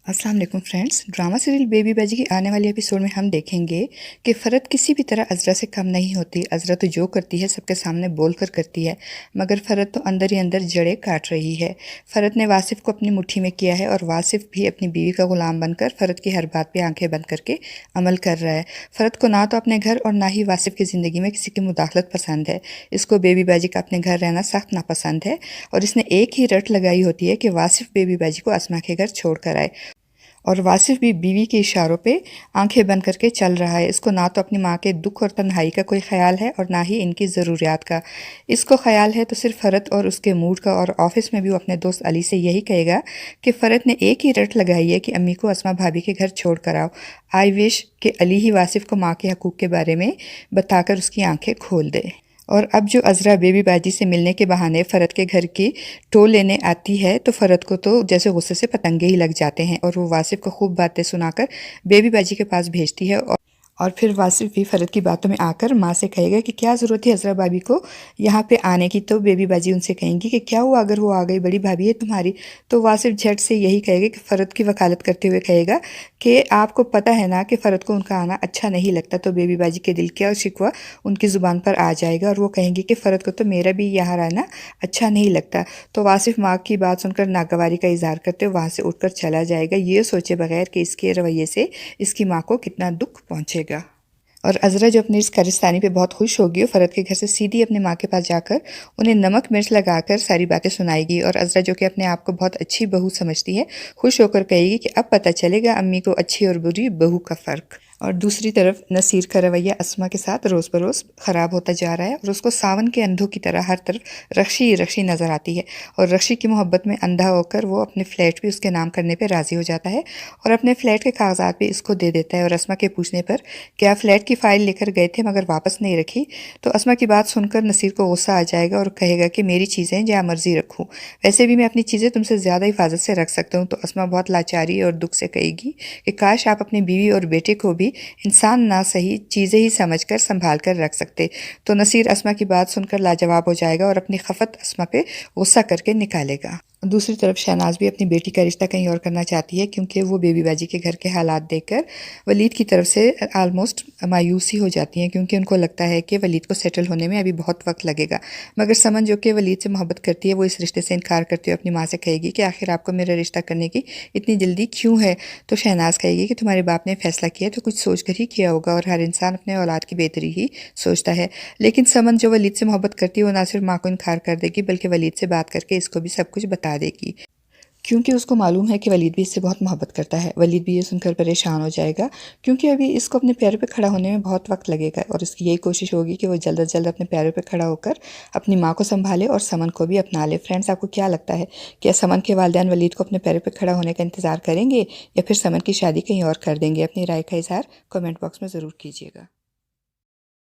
अस्सलाम वालेकुम friends. Drama serial baby बाजी की आने वाले एपिसोड में हम देखेंगे कि फ़रत किसी भी तरह अज़रा से कम नहीं होती। अज़रा तो जो करती है सबके सामने बोल कर करती है, मगर फ़रत तो अंदर ही अंदर जड़ें काट रही है। फ़रत ने वासिफ़ को अपनी मुट्ठी में किया है और वासिफ़ भी अपनी बीवी का ग़ुलाम बनकर फ़रत की हर बात पे आंखें बंद करके अमल कर रहा है। फ़रत को ना तो अपने घर और ना ही वासिफ़ की ज़िंदगी में किसी की मुदाखलत पसंद है। इसको बेबी बाजी का अपने घर रहना सख्त नापसंद है और इसने एक ही रट लगाई होती है कि वासिफ़ बेबी बाजी को अस्मा के घर छोड़ कर आए। और वासिफ़ भी बीवी के इशारों पे आंखें बंद करके चल रहा है। इसको ना तो अपनी माँ के दुख और तन्हाई का कोई ख्याल है और ना ही इनकी ज़रूरियात का। इसको ख्याल है तो सिर्फ फ़रत और उसके मूड का। और ऑफ़िस में भी वो अपने दोस्त अली से यही कहेगा कि फ़रत ने एक ही रट लगाई है कि अम्मी को अस्मा भाभी के घर छोड़ कर आओ। आई विश कि अली ही वासिफ़ को माँ के हकूक़ के बारे में बताकर उसकी आंखें खोल दे। और अब जो अज़रा बेबी बाजी से मिलने के बहाने फ़रत के घर की टो लेने आती है तो फ़रत को तो जैसे गुस्से से पतंगे ही लग जाते हैं और वो वासिफ़ को खूब बातें सुनाकर बेबी बाजी के पास भेजती है। और फिर वासिफ़ भी फ़रत की बातों में आकर माँ से कहेगा कि क्या ज़रूरत है अज़रा भाभी को यहाँ पे आने की। तो बेबी बाजी उनसे कहेंगी कि क्या हुआ अगर वो आ गई, बड़ी भाभी है तुम्हारी। तो वासिफ़ झट से यही कहेगा कि फ़रत की वकालत करते हुए कहेगा कि आपको पता है ना कि फ़रत को उनका आना अच्छा नहीं लगता। तो बेबी बाजी के दिल का शिकवा उनकी ज़ुबान पर आ जाएगा और वो कहेंगी कि फ़रत को तो मेरा भी यहाँ रहना अच्छा नहीं लगता। तो वासिफ़ माँ की बात सुनकर नागवारी का इज़हार करते हुए वहाँ से उठकर चला जाएगा, ये सोचे बगैर कि इसके रवैये से इसकी माँ को कितना दुख पहुँचेगा। और अज़रा जो अपनी इस कारस्तानी पे बहुत खुश होगी, फ़रत के घर से सीधी अपनी माँ के पास जाकर उन्हें नमक मिर्च लगाकर सारी बातें सुनाएगी। और अज़रा जो कि अपने आप को बहुत अच्छी बहू समझती है, खुश होकर कहेगी कि अब पता चलेगा अम्मी को अच्छी और बुरी बहू का फ़र्क। और दूसरी तरफ नसीर का रवैया अस्मा के साथ रोज़ बरोज़ ख़राब होता जा रहा है और उसको सावन के अंधों की तरह हर तरफ रक्षी रक्षी नज़र आती है। और रक्षी की मोहब्बत में अंधा होकर वो अपने फ़्लैट भी उसके नाम करने पे राज़ी हो जाता है और अपने फ़्लैट के कागजात भी इसको दे देता है। और अस्मा के पूछने पर क्या फ़्लैट की फ़ाइल लेकर गए थे मगर वापस नहीं रखी, तो अस्मा की बात सुनकर नसीर को गुस्सा आ जाएगा और कहेगा कि मेरी चीज़ें जहाँ मर्ज़ी रखूँ, वैसे भी मैं अपनी चीज़ें तुमसे ज़्यादा हिफाजत से रख सकता हूँ। तो अस्मा बहुत लाचारी और दुख से कहेगी कि काश आप अपनी बीवी और बेटे को भी इंसान ना सही चीज़ें ही समझकर संभाल कर रख सकते। तो नसीर अस्मा की बात सुनकर लाजवाब हो जाएगा और अपनी खफत अस्मा पे गुस्सा करके निकालेगा। दूसरी तरफ शहनाज भी अपनी बेटी का रिश्ता कहीं और करना चाहती है क्योंकि वो बेबी बाजी के घर के हालात देखकर वलीद की तरफ से आलमोस्ट मायूसी हो जाती हैं, क्योंकि उनको लगता है कि वलीद को सेटल होने में अभी बहुत वक्त लगेगा। मगर समन जो कि वलीद से मोहब्बत करती है, वो इस रिश्ते से इनकार करती हुए अपनी माँ से कहेगी कि आखिर आपको मेरा रिश्ता करने की इतनी जल्दी क्यों है। तो शहनाज कहेगी कि तुम्हारे बाप ने फैसला किया तो कुछ सोच कर ही किया होगा और हर इंसान अपने औलाद की बेहतरी ही सोचता है। लेकिन समन जो वलीद से मोहब्बत करती है वो ना सिर्फ माँ को इनकार कर देगी बल्कि वलीद से बात करके इसको भी सब कुछ बता देगी, क्योंकि उसको मालूम है कि वलीद भी इससे बहुत मोहब्बत करता है। वलीद भी ये सुनकर परेशान हो जाएगा क्योंकि अभी इसको अपने पैरों पे खड़ा होने में बहुत वक्त लगेगा और इसकी यही कोशिश होगी कि वो जल्द अज जल्द अपने पैरों पे खड़ा होकर अपनी माँ को संभाले और समन को भी अपना ले। फ्रेंड्स, आपको क्या लगता है, क्या समन के वालिदैन वलीद को अपने पैरों पर खड़ा होने का इंतज़ार करेंगे या फिर समन की शादी कहीं और कर देंगे? अपनी राय का इज़हार कमेंट बॉक्स में ज़रूर कीजिएगा।